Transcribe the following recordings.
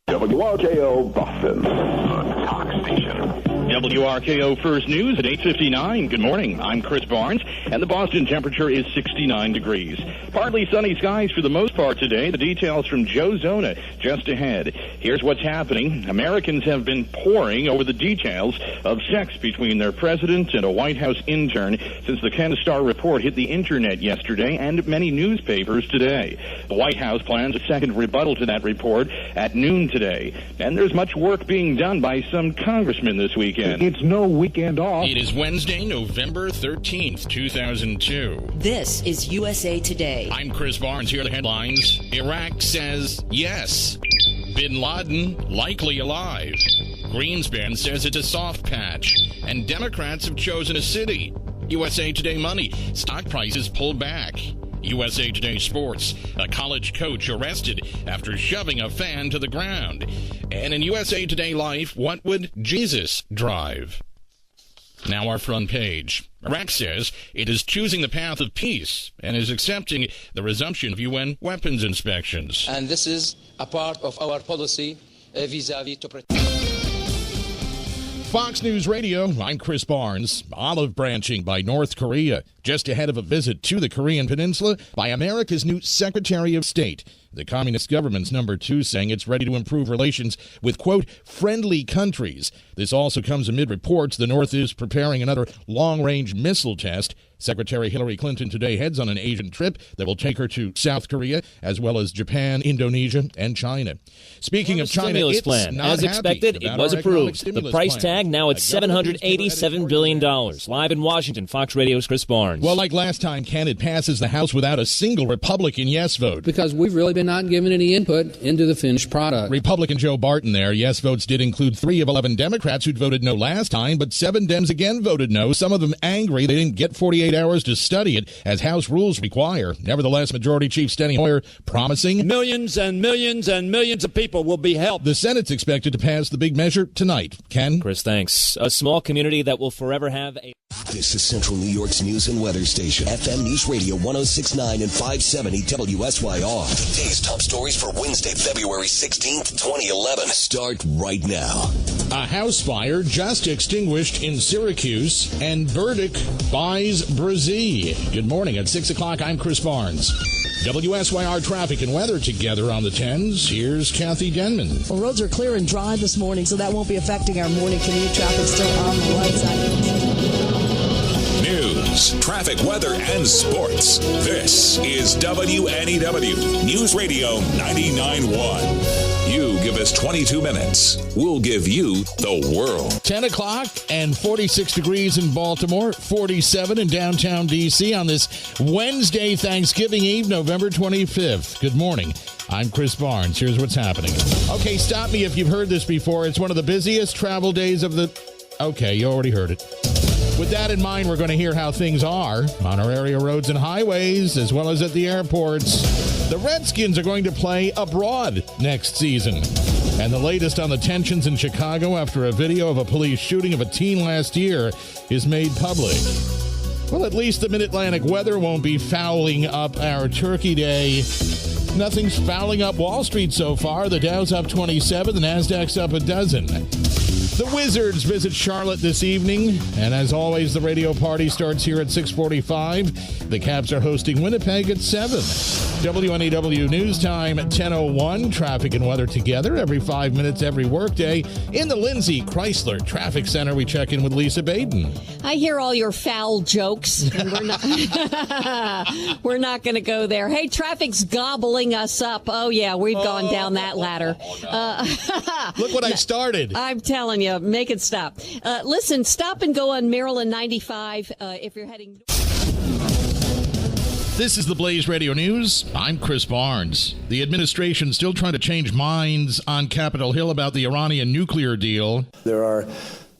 WRKO Boston, the talk station. WRKO First News at 8:59. Good morning. I'm Chris Barnes, and the Boston temperature is 69 degrees. Partly sunny skies for the most part today. The details from Joe Zona just ahead. Here's what's happening. Americans have been poring over the details of sex between their president and a White House intern since the Ken Starr report hit the internet yesterday and many newspapers today. The White House plans a second rebuttal to that report at noon today. And there's much work being done by some congressmen this weekend. It's no weekend off. It is Wednesday, November 13th, 2002. This is USA Today. I'm Chris Barnes. Here are the headlines. Iraq says yes. Bin Laden likely alive. Greenspan says it's a soft patch. And Democrats have chosen a city. USA Today money. Stock prices pulled back. USA Today Sports, a college coach arrested after shoving a fan to the ground. And in USA Today Life, what would Jesus drive? Now our front page. Iraq says it is choosing the path of peace and is accepting the resumption of UN weapons inspections. And this is a part of our policy vis-a-vis to protect. Fox News Radio, I'm Chris Barnes. Olive branching by North Korea, just ahead of a visit to the Korean Peninsula by America's new Secretary of State. The communist government's number 2 saying it's ready to improve relations with, quote, friendly countries. This also comes amid reports the North is preparing another long-range missile test. Secretary Hillary Clinton today heads on an Asian trip that will take her to South Korea, as well as Japan, Indonesia, and China. Speaking of China, it's plan. not As expected, it was approved. The price tag now at $787 billion. Live in Washington, Fox Radio's Chris Barnes. Well, like last time, Ken, it passes the House without a single Republican yes vote. Because we've really been not given any input into the finished product. Republican Joe Barton there. Yes votes did include 3 of 11 Democrats who'd voted no last time, but 7 Dems again voted no, some of them angry they didn't get 48 hours to study it, as House rules require. Nevertheless, Majority Chief Steny Hoyer promising millions and millions and millions of people will be helped. The Senate's expected to pass the big measure tonight. Ken? Chris, thanks. A small community that will forever have a... This is Central New York's news and weather station. FM News Radio 106.9 and 570 WSYR. Today's top stories for Wednesday, February 16th, 2011. Start right now. A house fire just extinguished in Syracuse, and Burdick buys Brazil. Good morning. At 6 o'clock, I'm Chris Barnes. WSYR traffic and weather together on the 10s. Here's Kathy Denman. Well, roads are clear and dry this morning, so that won't be affecting our morning commute. Traffic still on the right side. News, traffic, weather, and sports. This is WNEW News Radio 99.1. You give us 22 minutes. We'll give you the world. 10 o'clock and 46 degrees in Baltimore, 47 in downtown D.C. on this Wednesday, Thanksgiving Eve, November 25th. Good morning. I'm Chris Barnes. Here's what's happening. Okay, stop me if you've heard this before. It's one of the busiest travel days of the... Okay, you already heard it. With that in mind, we're going to hear how things are on our area roads and highways, as well as at the airports. The Redskins are going to play abroad next season. And the latest on the tensions in Chicago after a video of a police shooting of a teen last year is made public. Well, at least the Mid-Atlantic weather won't be fouling up our Turkey Day. Nothing's fouling up Wall Street so far. The Dow's up 27, the Nasdaq's up a dozen. The Wizards visit Charlotte this evening, and as always, the radio party starts here at 6:45. The Caps are hosting Winnipeg at 7. WNEW News Time 10:01. Traffic and weather together every 5 minutes, every workday. In the Lindsay Chrysler Traffic Center, we check in with Lisa Baden. I hear all your foul jokes, and we're not going to go there. Hey, traffic's gobbling us up. Oh, yeah, we've gone down that ladder. Look what I started. I'm telling you, make it stop. Listen, stop and go on Maryland 95 if you're heading... This is the Blaze Radio News. I'm Chris Barnes. The administration still trying to change minds on Capitol Hill about the Iranian nuclear deal. There are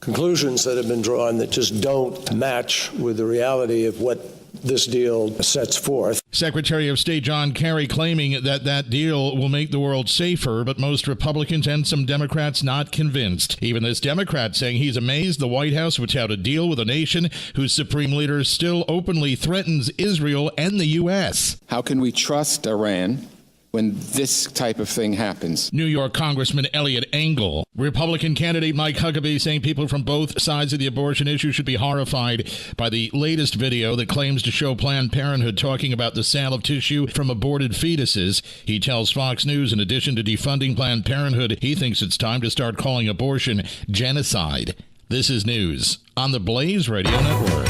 conclusions that have been drawn that just don't match with the reality of what this deal sets forth. Secretary of State John Kerry claiming that that deal will make the world safer, but most Republicans and some Democrats not convinced. Even this Democrat saying he's amazed the White House would tout a deal with a nation whose supreme leader still openly threatens Israel and the U.S. How can we trust Iran when this type of thing happens. New York Congressman Eliot Engel, Republican candidate Mike Huckabee saying people from both sides of the abortion issue should be horrified by the latest video that claims to show Planned Parenthood talking about the sale of tissue from aborted fetuses. He tells Fox News, in addition to defunding Planned Parenthood, he thinks it's time to start calling abortion genocide. This is news on the Blaze Radio Network.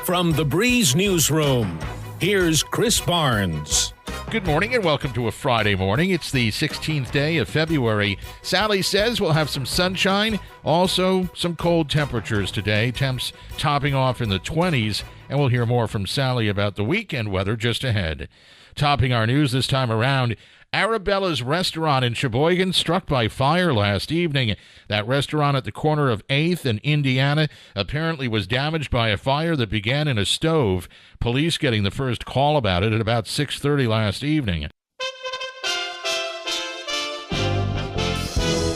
From the Breeze Newsroom, here's Chris Barnes. Good morning and welcome to a Friday morning. It's the 16th day of February. Sally says we'll have some sunshine, also some cold temperatures today, temps topping off in the 20s, and we'll hear more from Sally about the weekend weather just ahead. Topping our news this time around, Arabella's restaurant in Sheboygan struck by fire last evening. That restaurant at the corner of 8th and Indiana apparently was damaged by a fire that began in a stove. Police getting the first call about it at about 6:30 last evening.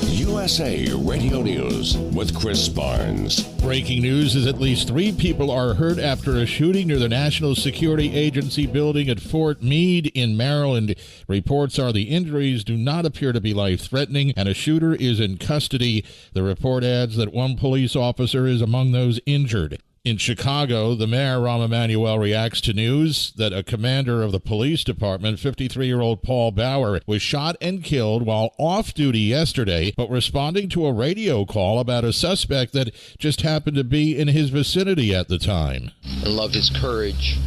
USA Radio News with Chris Barnes. Breaking news is at least 3 people are hurt after a shooting near the National Security Agency building at Fort Meade in Maryland. Reports are the injuries do not appear to be life-threatening, and a shooter is in custody. The report adds that 1 police officer is among those injured. In Chicago, the mayor, Rahm Emanuel, reacts to news that a commander of the police department, 53-year-old Paul Bauer, was shot and killed while off duty yesterday, but responding to a radio call about a suspect that just happened to be in his vicinity at the time. And love his courage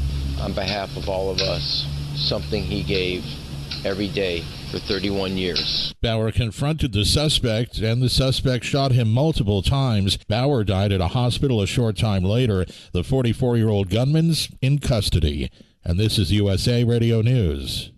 on behalf of all of us, something he gave every day for 31 years. Bauer confronted the suspect, and the suspect shot him multiple times. Bauer died at a hospital a short time later. The 44-year-old gunman's in custody. And this is USA Radio News.